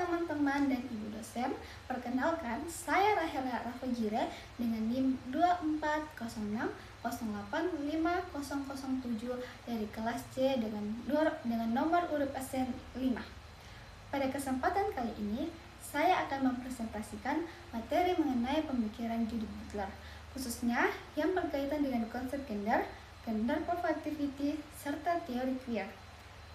teman-teman dan ibu dosen, perkenalkan saya Rahela Rafajire dengan NIM 2406085007 dari kelas C dengan nomor urut absen 5. Pada kesempatan kali ini, saya akan mempresentasikan materi mengenai pemikiran Judith Butler, khususnya yang berkaitan dengan konsep gender performativity, serta teori queer.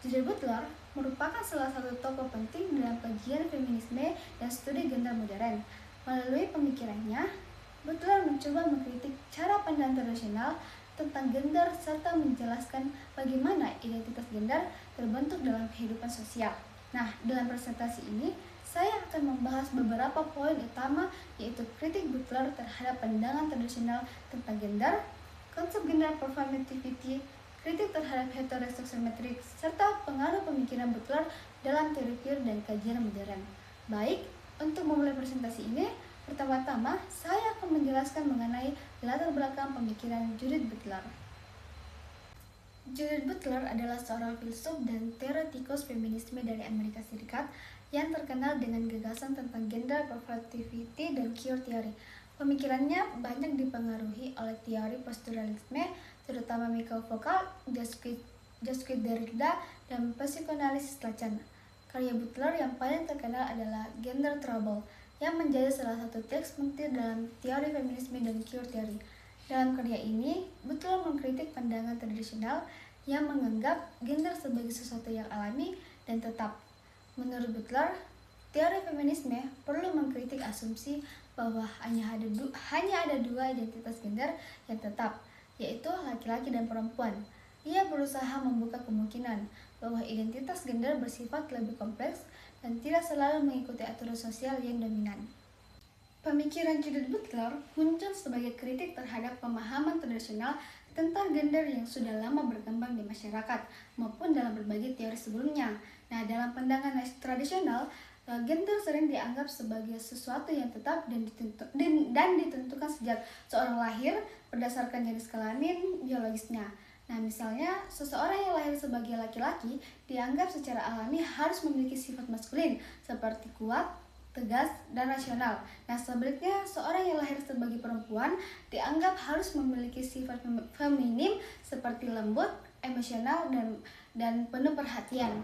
Judith Butler merupakan salah satu tokoh penting dalam kajian feminisme dan studi gender modern. Melalui pemikirannya, Butler mencoba mengkritik cara pandang tradisional tentang gender serta menjelaskan bagaimana identitas gender terbentuk dalam kehidupan sosial. Nah, dalam presentasi ini, saya akan membahas beberapa poin utama, yaitu kritik Butler terhadap pandangan tradisional tentang gender, konsep gender performativity, kritik terhadap heteroseksualitrik, serta pengaruh pemikiran Butler dalam teori queer dan kajian modern. Baik, untuk memulai presentasi ini, pertama-tama saya akan menjelaskan mengenai latar belakang pemikiran Judith Butler. Judith Butler adalah seorang filsuf dan teoretikus feminisme dari Amerika Serikat yang terkenal dengan gagasan tentang gender performativity dan queer theory. Pemikirannya banyak dipengaruhi oleh teori posturalisme, terutama Michael Foucault, Jacques Derrida, dan psikoanalisis Lacan. Karya Butler yang paling terkenal adalah Gender Trouble, yang menjadi salah satu teks penting dalam teori feminisme dan queer theory. Dalam karya ini, Butler mengkritik pandangan tradisional yang menganggap gender sebagai sesuatu yang alami dan tetap. Menurut Butler, teori feminisme perlu mengkritik asumsi bahwa hanya ada dua identitas gender yang tetap, yaitu laki-laki dan perempuan. Ia berusaha membuka kemungkinan bahwa identitas gender bersifat lebih kompleks dan tidak selalu mengikuti aturan sosial yang dominan. Pemikiran Judith Butler muncul sebagai kritik terhadap pemahaman tradisional tentang gender yang sudah lama berkembang di masyarakat maupun dalam berbagai teori sebelumnya. Nah, dalam pandangan tradisional, gender sering dianggap sebagai sesuatu yang tetap dan ditentukan sejak seorang lahir berdasarkan jenis kelamin biologisnya. Nah, misalnya seseorang yang lahir sebagai laki-laki dianggap secara alami harus memiliki sifat maskulin seperti kuat, tegas, dan rasional. Nah, sebaliknya seorang yang lahir sebagai perempuan dianggap harus memiliki sifat feminim seperti lembut, emosional, dan penuh perhatian.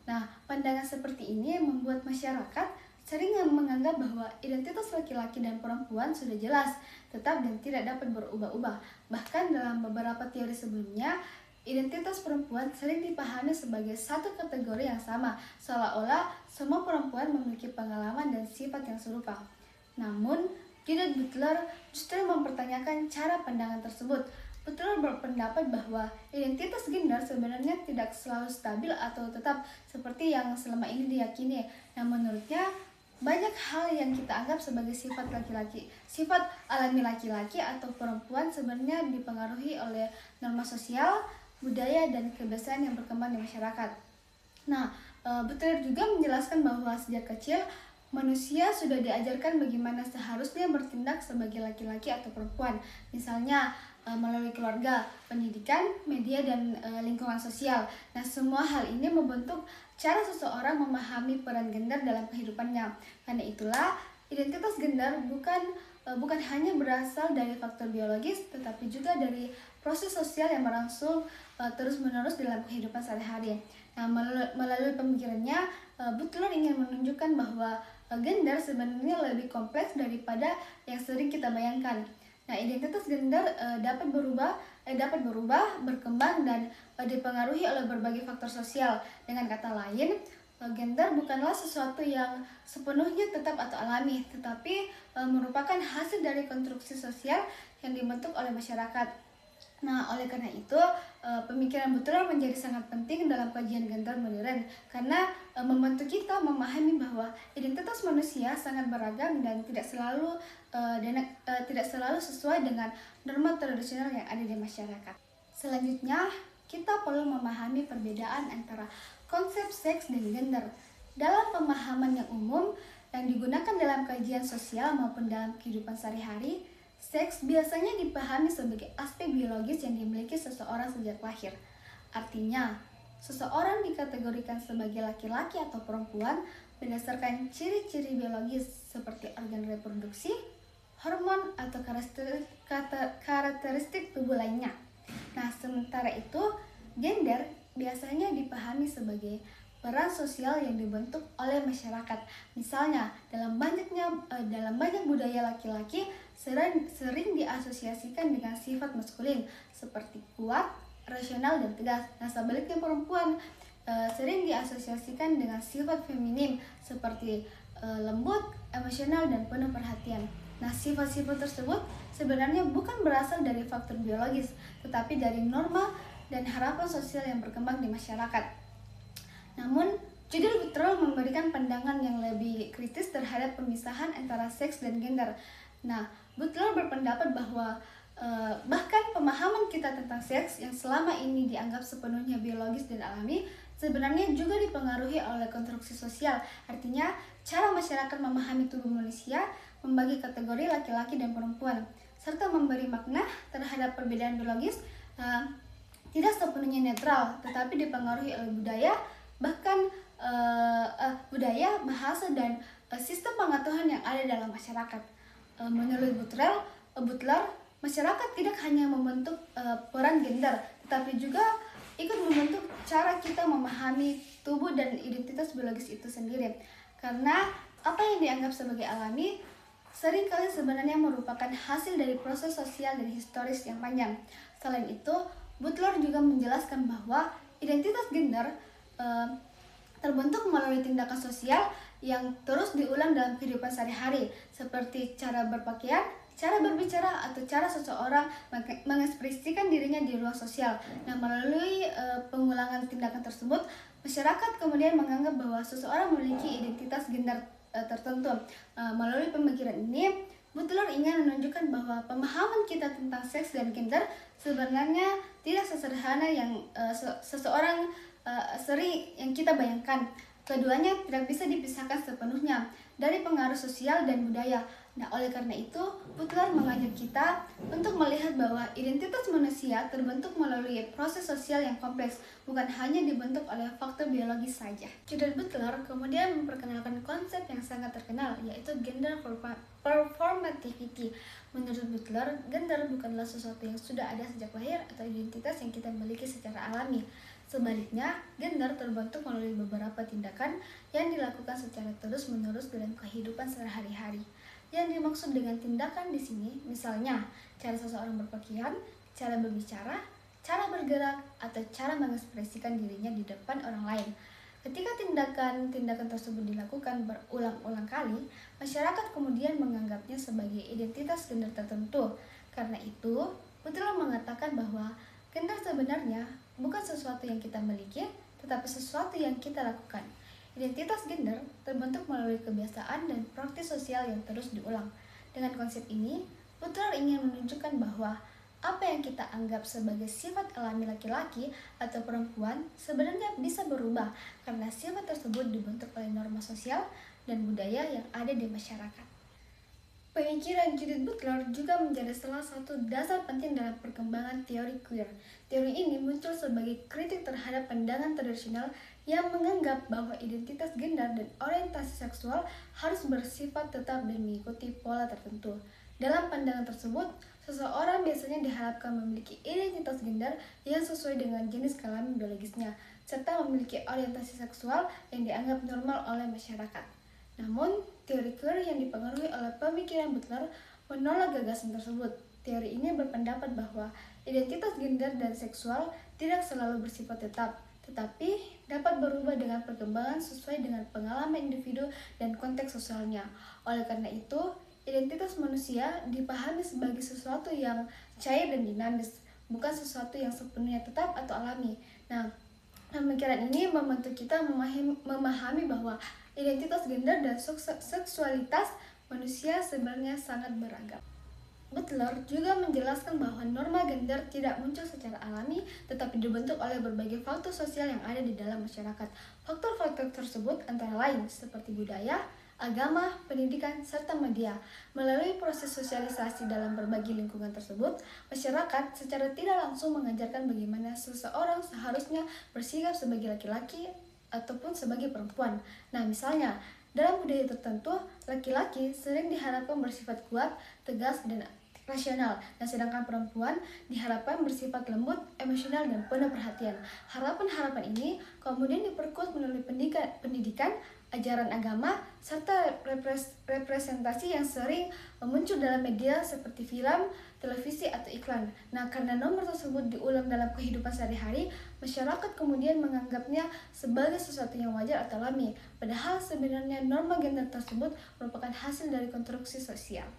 Nah, pandangan seperti ini membuat masyarakat sering menganggap bahwa identitas laki-laki dan perempuan sudah jelas, tetap dan tidak dapat berubah-ubah. Bahkan dalam beberapa teori sebelumnya, identitas perempuan sering dipahami sebagai satu kategori yang sama, seolah-olah semua perempuan memiliki pengalaman dan sifat yang serupa. Namun, Judith Butler justru mempertanyakan cara pandangan tersebut. Butler berpendapat bahwa identitas gender sebenarnya tidak selalu stabil atau tetap seperti yang selama ini diyakini. Nah, menurutnya, banyak hal yang kita anggap sebagai sifat laki-laki, sifat alami laki-laki atau perempuan sebenarnya dipengaruhi oleh norma sosial, budaya, dan kebiasaan yang berkembang di masyarakat. Nah, Butler juga menjelaskan bahwa sejak kecil manusia sudah diajarkan bagaimana seharusnya bertindak sebagai laki-laki atau perempuan, misalnya melalui keluarga, pendidikan, media, dan lingkungan sosial. Nah, semua hal ini membentuk cara seseorang memahami peran gender dalam kehidupannya. Karena itulah, identitas gender bukan hanya berasal dari faktor biologis, tetapi juga dari proses sosial yang berlangsung terus-menerus dalam kehidupan sehari-hari. Nah, melalui pemikirannya, Butler ingin menunjukkan bahwa gender sebenarnya lebih kompleks daripada yang sering kita bayangkan. Nah, identitas gender dapat berubah, berkembang, dan dipengaruhi oleh berbagai faktor sosial. Dengan kata lain, gender bukanlah sesuatu yang sepenuhnya tetap atau alami, tetapi merupakan hasil dari konstruksi sosial yang dibentuk oleh masyarakat. Nah, oleh karena itu, pemikiran Butler menjadi sangat penting dalam kajian gender modern karena membantu kita memahami bahwa identitas manusia sangat beragam dan tidak selalu sesuai dengan norma tradisional yang ada di masyarakat. Selanjutnya, kita perlu memahami perbedaan antara konsep seks dan gender. Dalam pemahaman yang umum yang digunakan dalam kajian sosial maupun dalam kehidupan sehari-hari, seks biasanya dipahami sebagai aspek biologis yang dimiliki seseorang sejak lahir. Artinya, seseorang dikategorikan sebagai laki-laki atau perempuan berdasarkan ciri-ciri biologis seperti organ reproduksi, hormon, atau karakteristik tubuh lainnya. Nah, sementara itu, gender biasanya dipahami sebagai peran sosial yang dibentuk oleh masyarakat. Misalnya, dalam banyak budaya laki-laki sering diasosiasikan dengan sifat maskulin seperti kuat, rasional, dan tegas. Nah, sebaliknya perempuan sering diasosiasikan dengan sifat feminim seperti lembut, emosional, dan penuh perhatian. Nah, sifat-sifat tersebut sebenarnya bukan berasal dari faktor biologis, tetapi dari norma dan harapan sosial yang berkembang di masyarakat. Namun, judul Butler memberikan pandangan yang lebih kritis terhadap pemisahan antara seks dan gender. Nah, Butler berpendapat bahwa bahkan pemahaman kita tentang seks yang selama ini dianggap sepenuhnya biologis dan alami sebenarnya juga dipengaruhi oleh konstruksi sosial. Artinya, cara masyarakat memahami tubuh manusia membagi kategori laki-laki dan perempuan, serta memberi makna terhadap perbedaan biologis tidak sepenuhnya netral, tetapi dipengaruhi oleh budaya, bahkan budaya, bahasa, dan sistem pengetahuan yang ada dalam masyarakat. Menurut Butler, masyarakat tidak hanya membentuk peran gender, tetapi juga ikut membentuk cara kita memahami tubuh dan identitas biologis itu sendiri. Karena apa yang dianggap sebagai alami seringkali sebenarnya merupakan hasil dari proses sosial dan historis yang panjang. Selain itu, Butler juga menjelaskan bahwa identitas gender terbentuk melalui tindakan sosial yang terus diulang dalam kehidupan sehari-hari, seperti cara berpakaian, cara berbicara, atau cara seseorang mengekspresikan dirinya di ruang sosial. Nah, melalui pengulangan tindakan tersebut, masyarakat kemudian menganggap bahwa seseorang memiliki identitas gender tertentu. Melalui pemikiran ini, Butler ingin menunjukkan bahwa pemahaman kita tentang seks dan gender sebenarnya tidak sesederhana yang seseorang sering yang kita bayangkan. Keduanya tidak bisa dipisahkan sepenuhnya dari pengaruh sosial dan budaya. Nah, oleh karena itu, Butler mengajak kita untuk melihat bahwa identitas manusia terbentuk melalui proses sosial yang kompleks, bukan hanya dibentuk oleh faktor biologis saja. Judith Butler kemudian memperkenalkan konsep yang sangat terkenal, yaitu gender performativity. Menurut Butler, gender bukanlah sesuatu yang sudah ada sejak lahir atau identitas yang kita miliki secara alami. Sebaliknya, gender terbentuk melalui beberapa tindakan yang dilakukan secara terus-menerus dalam kehidupan sehari-hari. Yang dimaksud dengan tindakan di sini, misalnya cara seseorang berpakaian, cara berbicara, cara bergerak, atau cara mengekspresikan dirinya di depan orang lain. Ketika tindakan tersebut dilakukan berulang-ulang kali, masyarakat kemudian menganggapnya sebagai identitas gender tertentu. Karena itu, Butler mengatakan bahwa gender sebenarnya bukan sesuatu yang kita miliki, tetapi sesuatu yang kita lakukan. Identitas gender terbentuk melalui kebiasaan dan praktis sosial yang terus diulang. Dengan konsep ini, Butler ingin menunjukkan bahwa apa yang kita anggap sebagai sifat alami laki-laki atau perempuan sebenarnya bisa berubah karena sifat tersebut dibentuk oleh norma sosial dan budaya yang ada di masyarakat. Pemikiran Judith Butler juga menjadi salah satu dasar penting dalam perkembangan teori queer. Teori ini muncul sebagai kritik terhadap pandangan tradisional yang menganggap bahwa identitas gender dan orientasi seksual harus bersifat tetap dan mengikuti pola tertentu. Dalam pandangan tersebut, seseorang biasanya diharapkan memiliki identitas gender yang sesuai dengan jenis kelamin biologisnya, serta memiliki orientasi seksual yang dianggap normal oleh masyarakat. Namun, teori queer yang dipengaruhi oleh pemikiran Butler menolak gagasan tersebut. Teori ini berpendapat bahwa identitas gender dan seksual tidak selalu bersifat tetap, tetapi dapat berubah dengan perkembangan sesuai dengan pengalaman individu dan konteks sosialnya. Oleh karena itu, identitas manusia dipahami sebagai sesuatu yang cair dan dinamis, bukan sesuatu yang sepenuhnya tetap atau alami. Nah, pemikiran ini membantu kita memahami bahwa identitas gender dan seksualitas manusia sebenarnya sangat beragam. Butler juga menjelaskan bahwa norma gender tidak muncul secara alami, tetapi dibentuk oleh berbagai faktor sosial yang ada di dalam masyarakat. Faktor-faktor tersebut antara lain seperti budaya, agama, pendidikan, serta media. Melalui proses sosialisasi dalam berbagai lingkungan tersebut, masyarakat secara tidak langsung mengajarkan bagaimana seseorang seharusnya bersikap sebagai laki-laki ataupun sebagai perempuan. Nah, misalnya dalam budaya tertentu, laki-laki sering diharapkan bersifat kuat, tegas, dan rasional. Nah, sedangkan perempuan diharapkan bersifat lembut, emosional, dan penuh perhatian. Harapan-harapan ini kemudian diperkuat melalui pendidikan, ajaran agama, serta representasi yang sering muncul dalam media seperti film, televisi, atau iklan. Nah, karena nomor tersebut diulang dalam kehidupan sehari-hari, masyarakat kemudian menganggapnya sebagai sesuatu yang wajar atau alami. Padahal sebenarnya norma gender tersebut merupakan hasil dari konstruksi sosial.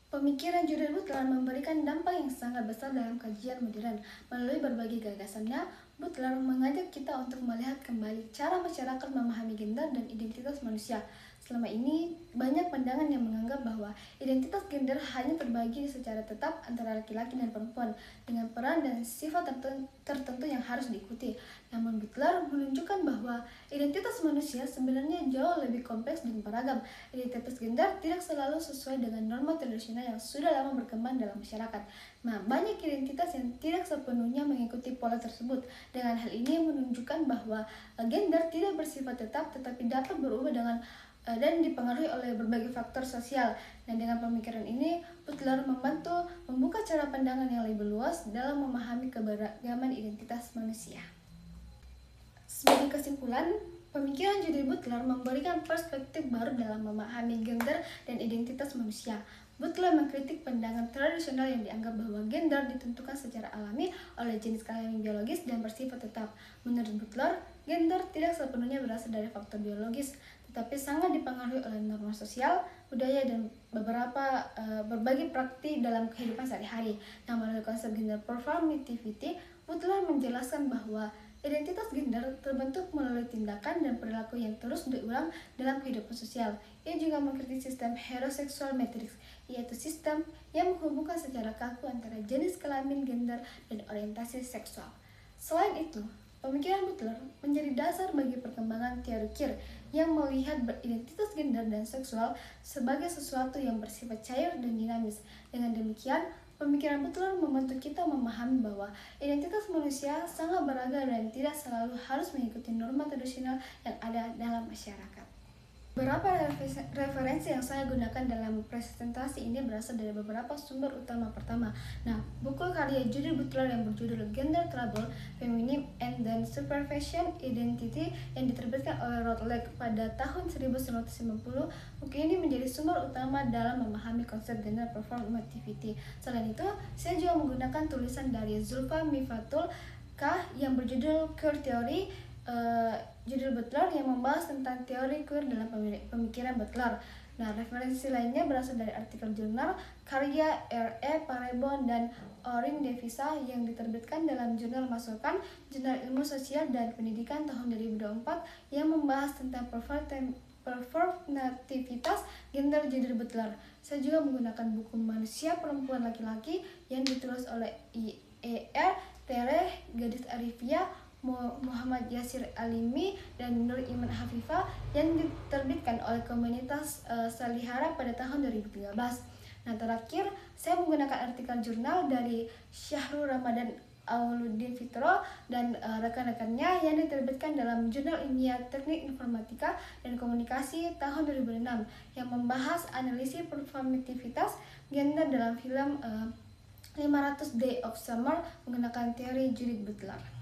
Pemikiran Judith Butler memberikan dampak yang sangat besar dalam kajian modern. Melalui berbagai gagasannya, Butler mengajak kita untuk melihat kembali cara masyarakat memahami gender dan identitas manusia. Selama ini, banyak pandangan yang menganggap bahwa identitas gender hanya terbagi secara tetap antara laki-laki dan perempuan, dengan peran dan sifat tertentu yang harus diikuti. Namun Butler menunjukkan bahwa identitas manusia sebenarnya jauh lebih kompleks dan beragam. Identitas gender tidak selalu sesuai dengan norma tradisional yang sudah lama berkembang dalam masyarakat. Nah, banyak identitas yang tidak sepenuhnya mengikuti pola tersebut. Dengan hal ini menunjukkan bahwa gender tidak bersifat tetap tetapi dapat berubah dan dipengaruhi oleh berbagai faktor sosial. Nah, dengan pemikiran ini, Butler membantu membuka cara pandangan yang lebih luas dalam memahami keberagaman identitas manusia. Sebagai kesimpulan, pemikiran Judith Butler memberikan perspektif baru dalam memahami gender dan identitas manusia. Butler mengkritik pandangan tradisional yang dianggap bahwa gender ditentukan secara alami oleh jenis kelamin biologis dan bersifat tetap. Menurut Butler, gender tidak sepenuhnya berasal dari faktor biologis, tetapi sangat dipengaruhi oleh norma sosial, budaya, dan berbagai praktik dalam kehidupan sehari-hari. Nah, melalui konsep gender performativity, Butler menjelaskan bahwa identitas gender terbentuk melalui tindakan dan perilaku yang terus diulang dalam kehidupan sosial. Ia juga mengkritik sistem heteroseksual matrix, yaitu sistem yang menghubungkan secara kaku antara jenis kelamin, gender, dan orientasi seksual. Selain itu, pemikiran Butler menjadi dasar bagi perkembangan teori queer yang melihat beridentitas gender dan seksual sebagai sesuatu yang bersifat cair dan dinamis. Dengan demikian, pemikiran Butler membantu kita memahami bahwa identitas manusia sangat beragam dan tidak selalu harus mengikuti norma tradisional yang ada dalam masyarakat. Beberapa referensi yang saya gunakan dalam presentasi ini berasal dari beberapa sumber utama. Pertama, buku karya Judith Butler yang berjudul Gender Trouble, Feminism and then Superfashion Identity yang diterbitkan oleh Routledge pada tahun 1990. Buku ini menjadi sumber utama dalam memahami konsep gender performativity. Selain itu, saya juga menggunakan tulisan dari Zulfa Mifatul Kah yang berjudul Queer Theory, Judith Butler yang membahas tentang teori queer dalam pemikiran Butler. Nah, referensi lainnya berasal dari artikel jurnal karya R.E. Parebon dan Orin Devisa yang diterbitkan dalam jurnal masukan Jurnal Ilmu Sosial dan Pendidikan tahun 2024 yang membahas tentang performativitas gender Judith Butler. Saya juga menggunakan buku Manusia Perempuan Laki-Laki yang ditulis oleh I.E.R. Tereh, Gadis Arifia, Muhammad Yasir Alimi, dan Nur Iman Hafifah yang diterbitkan oleh komunitas Salihara pada tahun 2013. Nah, terakhir saya menggunakan artikel jurnal dari Syahrul Ramadan Auluddin Fitro dan rekan-rekannya yang diterbitkan dalam Jurnal Ilmiah Teknik Informatika dan Komunikasi tahun 2006 yang membahas analisis performativitas gender dalam film 500 Days of Summer menggunakan teori Judith Butler.